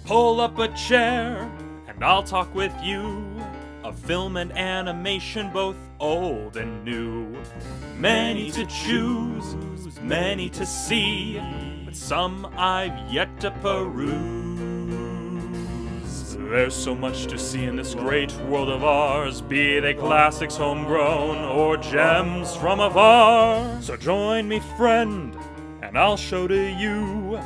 Pull up a chair, and I'll talk with you of film and animation, both old and new. Many to choose, many to see, but some I've yet to peruse. There's so much to see in this great world of ours, be they classics homegrown or gems from afar. So join me, friend, and I'll show to you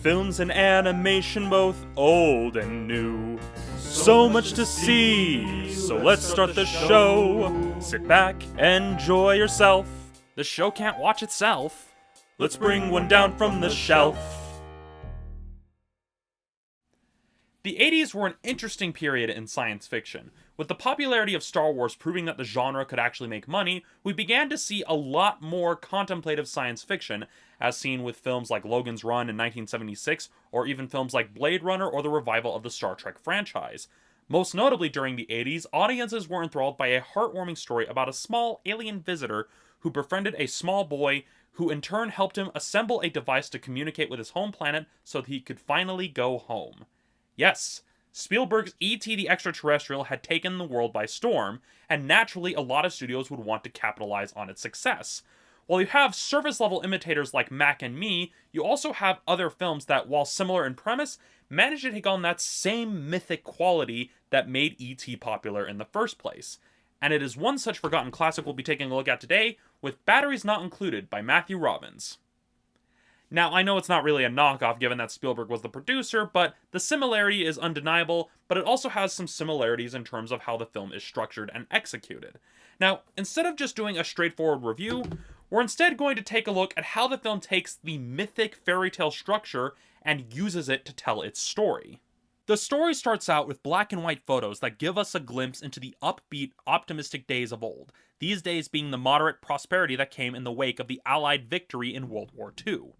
films and animation, both old and new. So much to see, so let's start the show. Sit back, enjoy yourself. The show can't watch itself. Let's bring one down from the shelf. The 80s were an interesting period in science fiction. With the popularity of Star Wars proving that the genre could actually make money, we began to see a lot more contemplative science fiction, as seen with films like Logan's Run in 1976, or even films like Blade Runner or the revival of the Star Trek franchise. Most notably during the 80s, audiences were enthralled by a heartwarming story about a small alien visitor who befriended a small boy who in turn helped him assemble a device to communicate with his home planet so that he could finally go home. Yes, Spielberg's E.T. the Extraterrestrial had taken the world by storm, and naturally a lot of studios would want to capitalize on its success. While you have surface-level imitators like Mac and Me, you also have other films that, while similar in premise, manage to take on that same mythic quality that made E.T. popular in the first place. And it is one such forgotten classic we'll be taking a look at today, with Batteries Not Included by Matthew Robbins. Now, I know it's not really a knockoff given that Spielberg was the producer, but the similarity is undeniable, but it also has some similarities in terms of how the film is structured and executed. Now, instead of just doing a straightforward review, we're instead going to take a look at how the film takes the mythic fairy tale structure and uses it to tell its story. The story starts out with black and white photos that give us a glimpse into the upbeat, optimistic days of old, these days being the moderate prosperity that came in the wake of the Allied victory in World War II.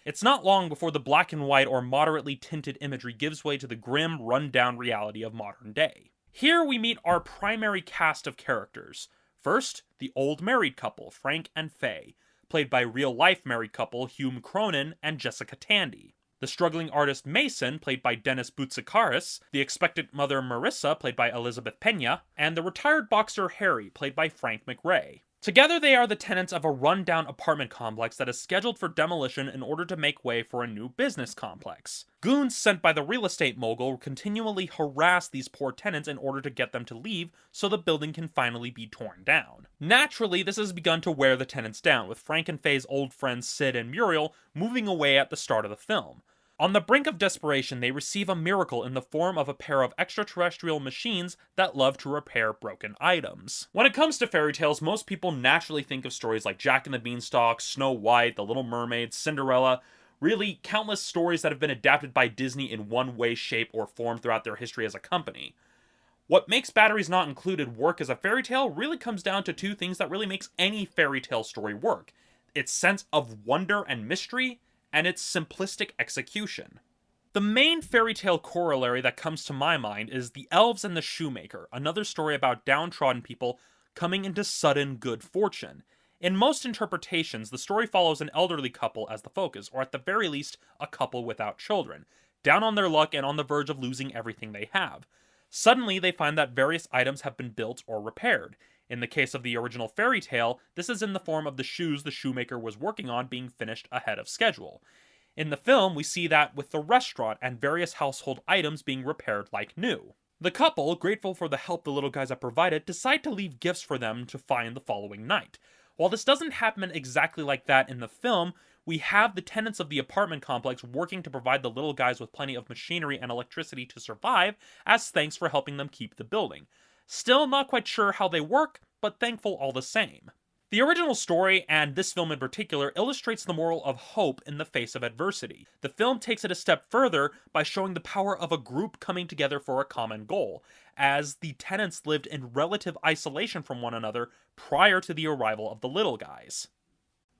It's not long before the black and white or moderately tinted imagery gives way to the grim, run-down reality of modern day. Here we meet our primary cast of characters. First, the old married couple, Frank and Faye, played by real-life married couple Hume Cronin and Jessica Tandy. The struggling artist Mason, played by Dennis Boutsikaris, the expectant mother Marissa, played by Elizabeth Pena, and the retired boxer Harry, played by Frank McRae. Together they are the tenants of a run-down apartment complex that is scheduled for demolition in order to make way for a new business complex. Goons sent by the real estate mogul continually harass these poor tenants in order to get them to leave so the building can finally be torn down. Naturally, this has begun to wear the tenants down, with Frank and Faye's old friends Sid and Muriel moving away at the start of the film. On the brink of desperation, they receive a miracle in the form of a pair of extraterrestrial machines that love to repair broken items. When it comes to fairy tales, most people naturally think of stories like Jack and the Beanstalk, Snow White, The Little Mermaid, Cinderella, really countless stories that have been adapted by Disney in one way, shape, or form throughout their history as a company. What makes Batteries Not Included work as a fairy tale really comes down to two things that really makes any fairy tale story work: its sense of wonder and mystery, and its simplistic execution. The main fairy tale corollary that comes to my mind is The Elves and the Shoemaker, another story about downtrodden people coming into sudden good fortune. In most interpretations, the story follows an elderly couple as the focus, or at the very least, a couple without children, down on their luck and on the verge of losing everything they have. Suddenly, they find that various items have been built or repaired. In the case of the original fairy tale, this is in the form of the shoes the shoemaker was working on being finished ahead of schedule. In the film, we see that with the restaurant and various household items being repaired like new. The couple, grateful for the help the little guys have provided, decide to leave gifts for them to find the following night. While this doesn't happen exactly like that in the film, we have the tenants of the apartment complex working to provide the little guys with plenty of machinery and electricity to survive as thanks for helping them keep the building. Still not quite sure how they work, but thankful all the same. The original story, and this film in particular, illustrates the moral of hope in the face of adversity. The film takes it a step further by showing the power of a group coming together for a common goal, as the tenants lived in relative isolation from one another prior to the arrival of the little guys.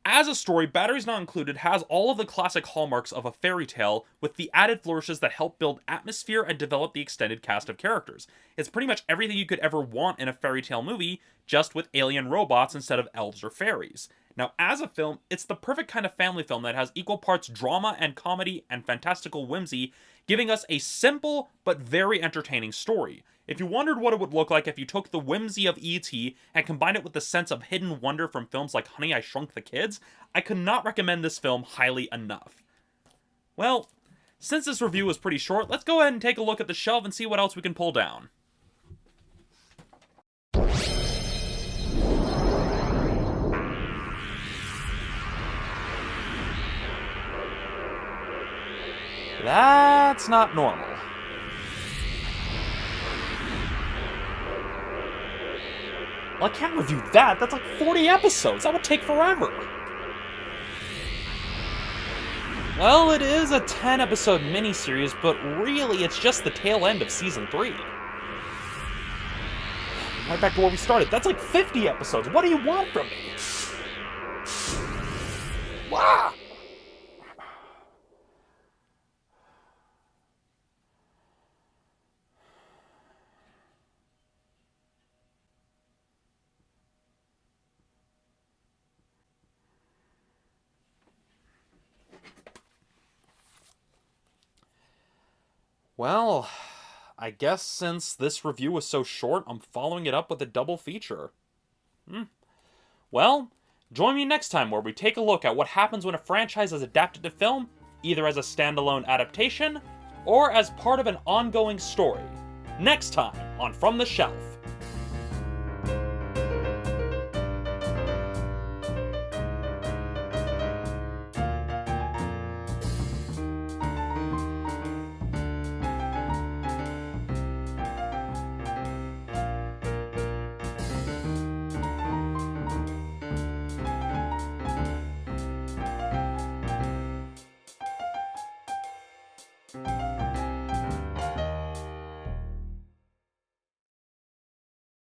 As a story, Batteries Not Included has all of the classic hallmarks of a fairy tale, with the added flourishes that help build atmosphere and develop the extended cast of characters. It's pretty much everything you could ever want in a fairy tale movie, just with alien robots instead of elves or fairies. Now, as a film, it's the perfect kind of family film that has equal parts drama and comedy and fantastical whimsy, giving us a simple but very entertaining story. If you wondered what it would look like if you took the whimsy of E.T. and combined it with the sense of hidden wonder from films like Honey, I Shrunk the Kids, I could not recommend this film highly enough. Well, since this review was pretty short, let's go ahead and take a look at the shelf and see what else we can pull down. That's not normal. Well, I can't review that. That's like 40 episodes. That would take forever. Well, it is a 10-episode miniseries, but really it's just the tail end of Season 3. Right back to where we started. That's like 50 episodes. What do you want from me? Wow! Well, I guess since this review was so short, I'm following it up with a double feature. Well, join me next time where we take a look at what happens when a franchise is adapted to film, either as a standalone adaptation, or as part of an ongoing story. Next time on From the Shelf.